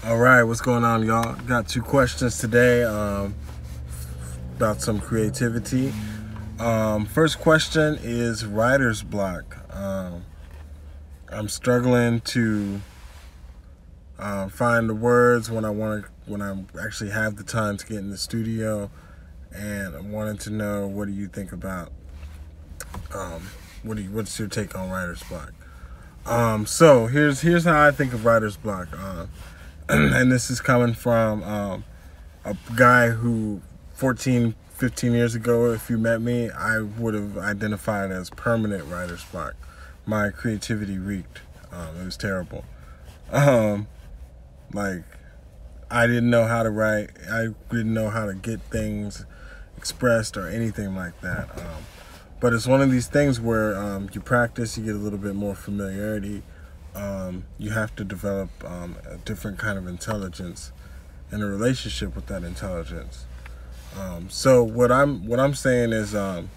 All right, what's going on, y'all? Got two questions today about some creativity. First question is writer's block. I'm struggling to find the words when I actually have the time to get in the studio, and I wanted to know, what do you think about what's your take on writer's block? So here's how I think of writer's block. And this is coming from a guy who 14, 15 years ago, if you met me, I would have identified as permanent writer's block. My creativity reeked. It was terrible. Like, I didn't know how to write. I didn't know how to get things expressed or anything like that. But it's one of these things where you practice, you get a little bit more familiarity. You have to develop a different kind of intelligence and a relationship with that intelligence. So what I'm saying is, I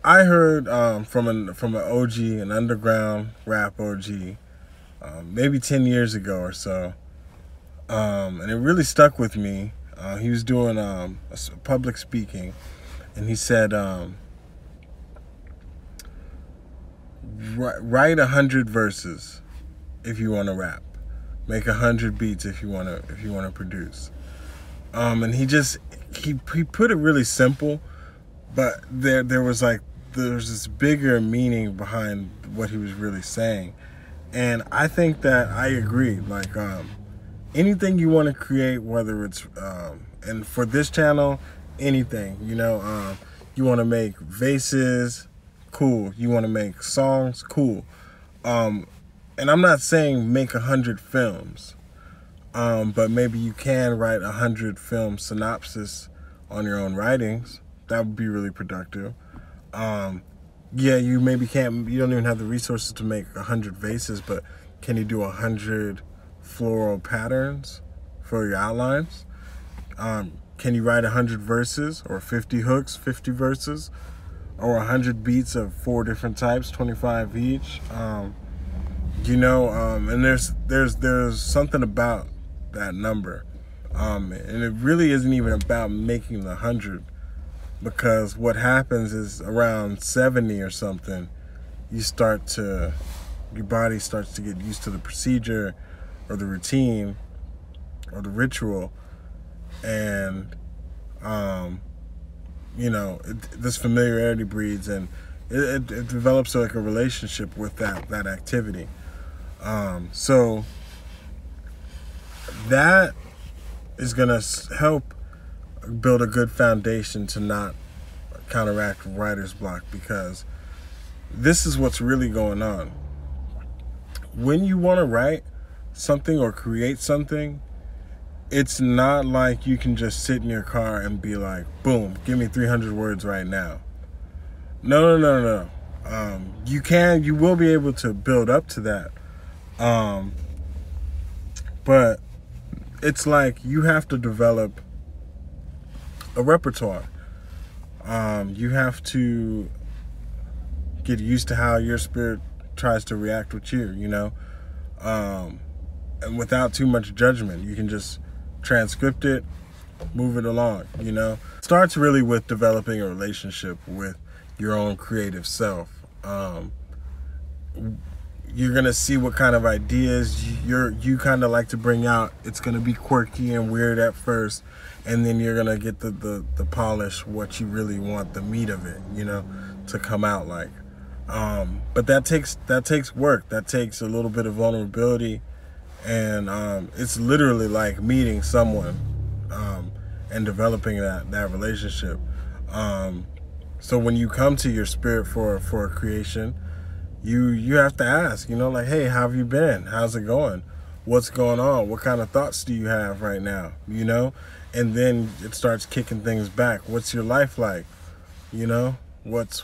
heard from an OG, an underground rap OG, maybe 10 years ago or so, and it really stuck with me. He was doing public speaking, and he said, write 100 verses if you want to rap. Make 100 beats if you want to produce. And he put it really simple, but there's this bigger meaning behind what he was really saying. And I think that I agree. Like, anything you want to create, whether it's and for this channel, anything, you want to make vases, cool. You want to make songs, cool. And I'm not saying make 100 films, but maybe you can write 100 film synopsis on your own writings. That would be really productive. Yeah, you don't even have the resources to make 100 vases, but can you do 100 floral patterns for your outlines? Can you write 100 verses, or 50 hooks, 50 verses, or 100 beats of 4 different types, 25 each? And there's something about that number, and it really isn't even about making the 100, because what happens is around 70 or something, your body starts to get used to the procedure or the routine or the ritual, and this familiarity breeds, and it develops like a relationship with that activity. So that is gonna help build a good foundation to not counteract writer's block, because this is what's really going on. When you want to write something or create something, it's not like you can just sit in your car and be like, boom, give me 300 words right now. No. You will be able to build up to that. But it's like you have to develop a repertoire. You have to get used to how your spirit tries to react with you, and without too much judgment. You can just transcript it, move it along, It starts really with developing a relationship with your own creative self. You're gonna see what kind of ideas you kind of like to bring out. It's gonna be quirky and weird at first, and then you're gonna get the polish, what you really want, the meat of it, to come out like. But that takes work. That takes a little bit of vulnerability, and it's literally like meeting someone and developing that relationship. So when you come to your spirit for a creation, you have to ask, like, hey, how have you been? How's it going? What's going on? What kind of thoughts do you have right now? And then it starts kicking things back. What's your life like? Where's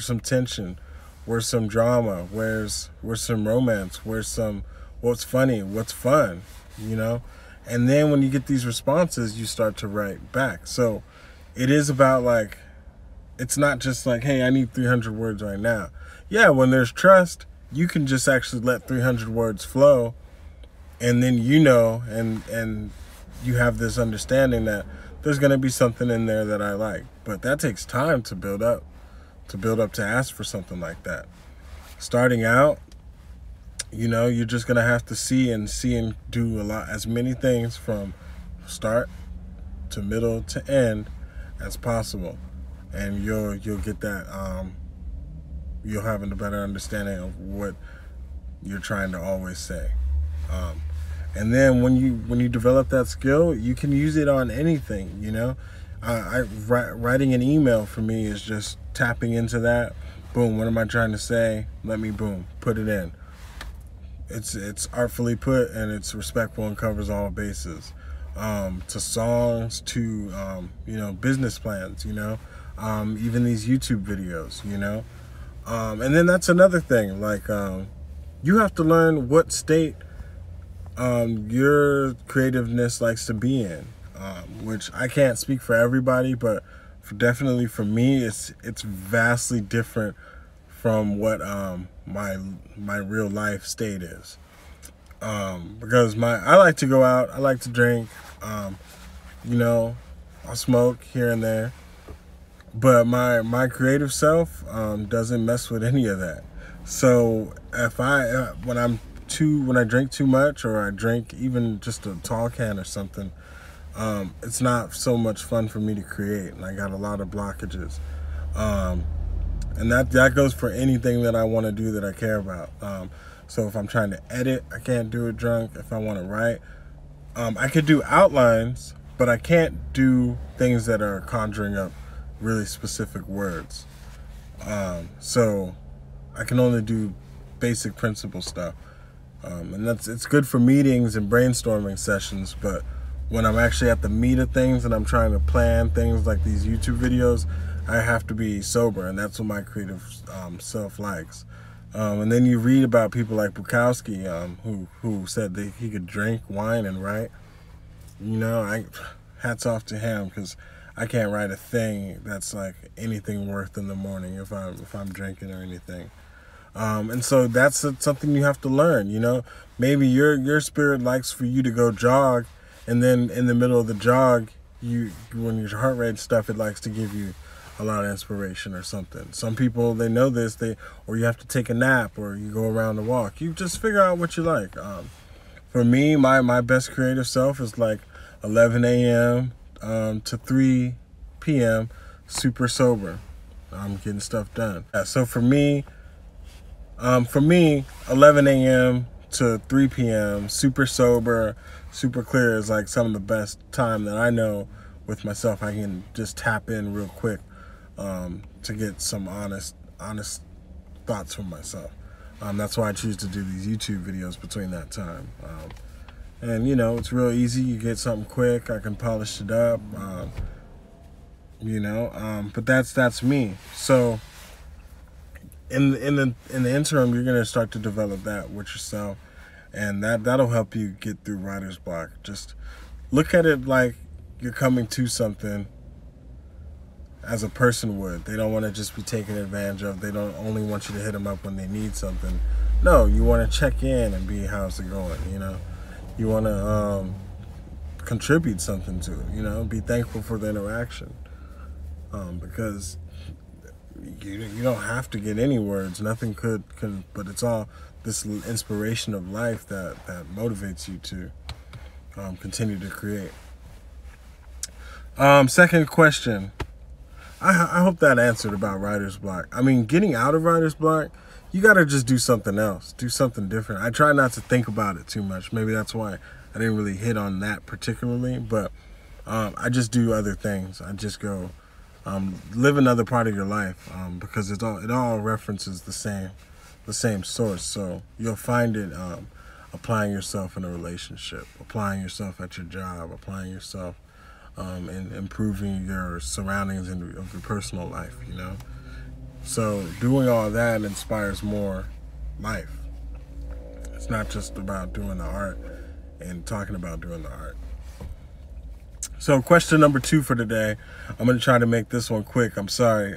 some tension? Where's some drama? Where's some romance? What's funny? What's fun? And then when you get these responses, you start to write back. So it is about, like, it's not just like, hey, I need 300 words right now. Yeah, when there's trust, you can just actually let 300 words flow, And then you know, and you have this understanding that there's going to be something in there that I like. But that takes time to build up, to ask for something like that. Starting out, you know, you're just going to have to see and do as many things from start to middle to end as possible. And you'll get that, you'll have a better understanding of what you're trying to always say. And then when you develop that skill, you can use it on anything, you know. Writing an email for me is just tapping into that. Boom, what am I trying to say? Let me, boom, put it in. It's artfully put, and it's respectful and covers all bases. To songs, to you know, business plans, you know, even these YouTube videos, you know. And then that's another thing, like you have to learn what state your creativeness likes to be in, which I can't speak for everybody, but definitely for me, it's vastly different from what my real life state is. Because I like to go out, I like to drink, you know, I'll smoke here and there, but my creative self doesn't mess with any of that. So if when I drink too much, or I drink even just a tall can or something, it's not so much fun for me to create, and I got a lot of blockages. And that goes for anything that I want to do that I care about. So if I'm trying to edit, I can't do it drunk. If I want to write, I could do outlines, but I can't do things that are conjuring up really specific words. So I can only do basic principle stuff. And it's good for meetings and brainstorming sessions, but when I'm actually at the meat of things and I'm trying to plan things like these YouTube videos, I have to be sober, and that's what my creative self likes. And then you read about people like Bukowski, who said that he could drink wine and write. You know, hats off to him, because I can't write a thing that's like anything worth in the morning if I'm drinking or anything. And so that's something you have to learn, you know. Maybe your spirit likes for you to go jog, and then in the middle of the jog, when your heart rate stuff, it likes to give you a lot of inspiration or something. Some people, they know this, or you have to take a nap, or you go around to walk. You just figure out what you like. For me, my best creative self is like 11 a.m. To 3 p.m. super sober. I'm getting stuff done. Yeah, so for me, 11 a.m. to 3 p.m. super sober, super clear is like some of the best time that I know with myself. I can just tap in real quick to get some honest thoughts from myself. That's why I choose to do these YouTube videos between that time. And you know, it's real easy. You get something quick. I can polish it up. You know, but that's me. So in the interim, you're gonna start to develop that with yourself, and that'll help you get through writer's block. Just look at it like you're coming to something as a person would. They don't want to just be taken advantage of. They don't only want you to hit them up when they need something. No, you want to check in and be, how's it going, you know? You want to contribute something to it, you know? Be thankful for the interaction. Because you don't have to get any words. Nothing could, but it's all this inspiration of life that motivates you to continue to create. Second question. I hope that answered about writer's block. I mean, getting out of writer's block, you got to just do something else. Do something different. I try not to think about it too much. Maybe that's why I didn't really hit on that particularly. But I just do other things. I just go live another part of your life, because it all references the same source. So you'll find it applying yourself in a relationship, applying yourself at your job, applying yourself and improving your surroundings of your personal life, you know. So doing all that inspires more life. It's not just about doing the art and talking about doing the art. So question number 2 for today. I'm going to try to make this one quick. I'm sorry.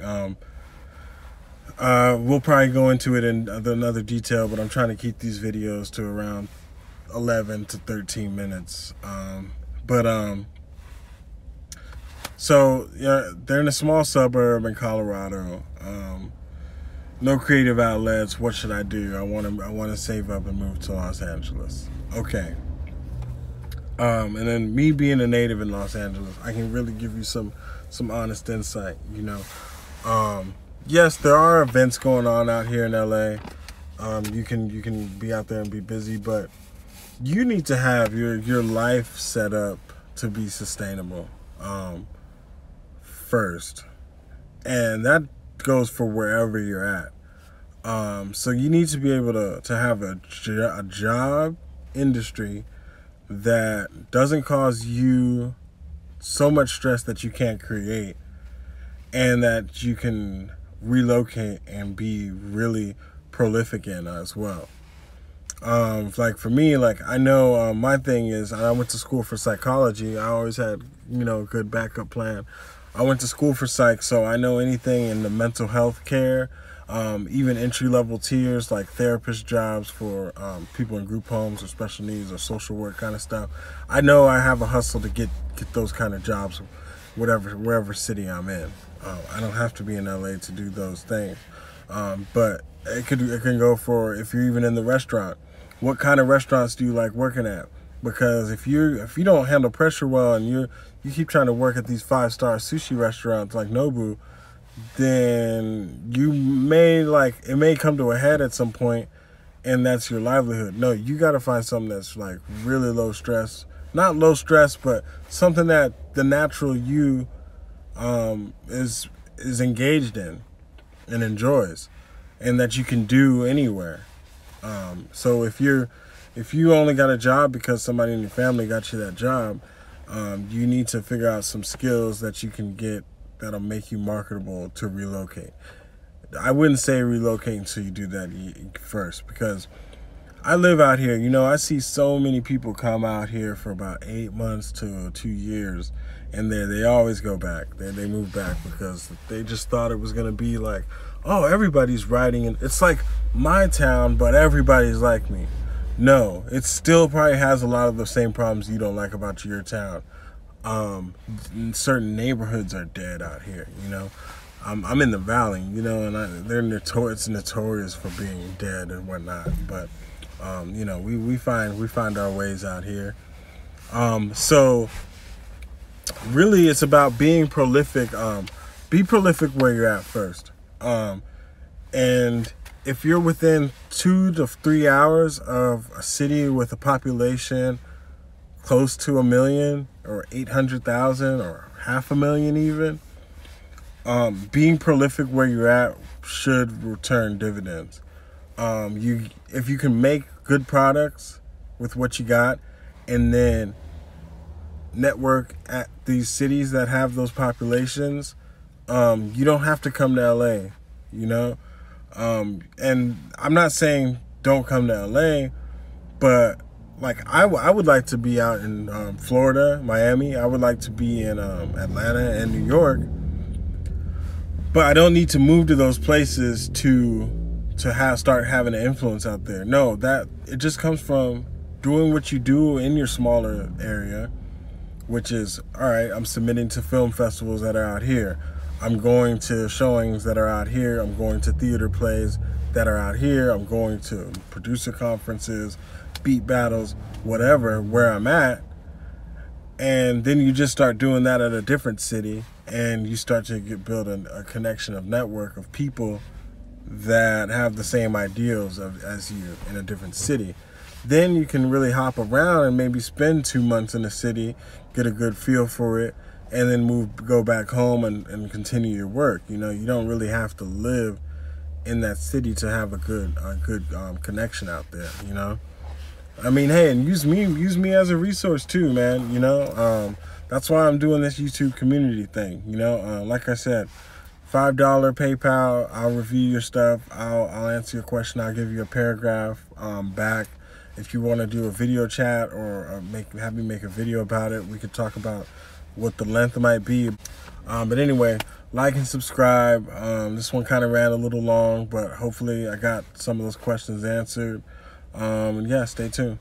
We'll probably go into it in another detail, but I'm trying to keep these videos to around 11 to 13 minutes. So yeah, they're in a small suburb in Colorado. No creative outlets. What should I do? I want to save up and move to Los Angeles. Okay. And then me being a native in Los Angeles, I can really give you some honest insight. Yes, there are events going on out here in LA. You can be out there and be busy, but you need to have your life set up to be sustainable first, and that goes for wherever you're at. So you need to be able to have a job industry that doesn't cause you so much stress that you can't create, and that you can relocate and be really prolific in as well. Like for me, like I know my thing is I went to school for psychology. I always had a good backup plan. I went to school for psych, so I know anything in the mental health care, even entry-level tiers like therapist jobs for people in group homes or special needs or social work kind of stuff. I know I have a hustle to get those kind of jobs, wherever city I'm in. I don't have to be in LA to do those things, but it can go for if you're even in the restaurant. What kind of restaurants do you like working at? Because if you don't handle pressure well and you keep trying to work at these 5-star sushi restaurants like Nobu, then it may come to a head at some point, and that's your livelihood. No, you got to find something that's like really low stress, not low stress, but something that the natural you is engaged in and enjoys, and that you can do anywhere. So if you only got a job because somebody in your family got you that job, you need to figure out some skills that you can get that'll make you marketable to relocate. I wouldn't say relocate until you do that first, because I live out here. I see so many people come out here for about 8 months to 2 years, and they always go back. They move back because they just thought it was going to be like, oh, everybody's riding, and it's like my town, but everybody's like me. No, it still probably has a lot of the same problems you don't like about your town. Certain neighborhoods are dead out here. I'm in the valley, and they're notorious for being dead and whatnot. But we find our ways out here. So really, it's about being prolific. Be prolific where you're at first. And if you're within 2 to 3 hours of a city with a population close to 1 million or 800,000 or 500,000 even, being prolific where you're at should return dividends. If you can make good products with what you got, and then network at these cities that have those populations, you don't have to come to LA, and I'm not saying don't come to LA, but like I would like to be out in Florida, Miami. I would like to be in Atlanta and New York, but I don't need to move to those places to start having an influence out there. No, that it just comes from doing what you do in your smaller area, which is, all right, I'm submitting to film festivals that are out here. I'm going to showings that are out here. I'm going to theater plays that are out here. I'm going to producer conferences, beat battles, whatever, where I'm at. And then you just start doing that at a different city, and you start to build a connection of network of people that have the same ideals as you in a different city. Then you can really hop around and maybe spend 2 months in a city, get a good feel for it, and then go back home and continue your work. You don't really have to live in that city to have a good connection out there. I mean, hey, and use me as a resource too, man. That's why I'm doing this YouTube community thing. Like I said, $5 PayPal. I'll review your stuff. I'll answer your question. I'll give you a paragraph back. If you want to do a video chat or have me make a video about it, we could talk about what the length might be. But anyway, like and subscribe. This one kind of ran a little long, but hopefully I got some of those questions answered. And yeah, stay tuned.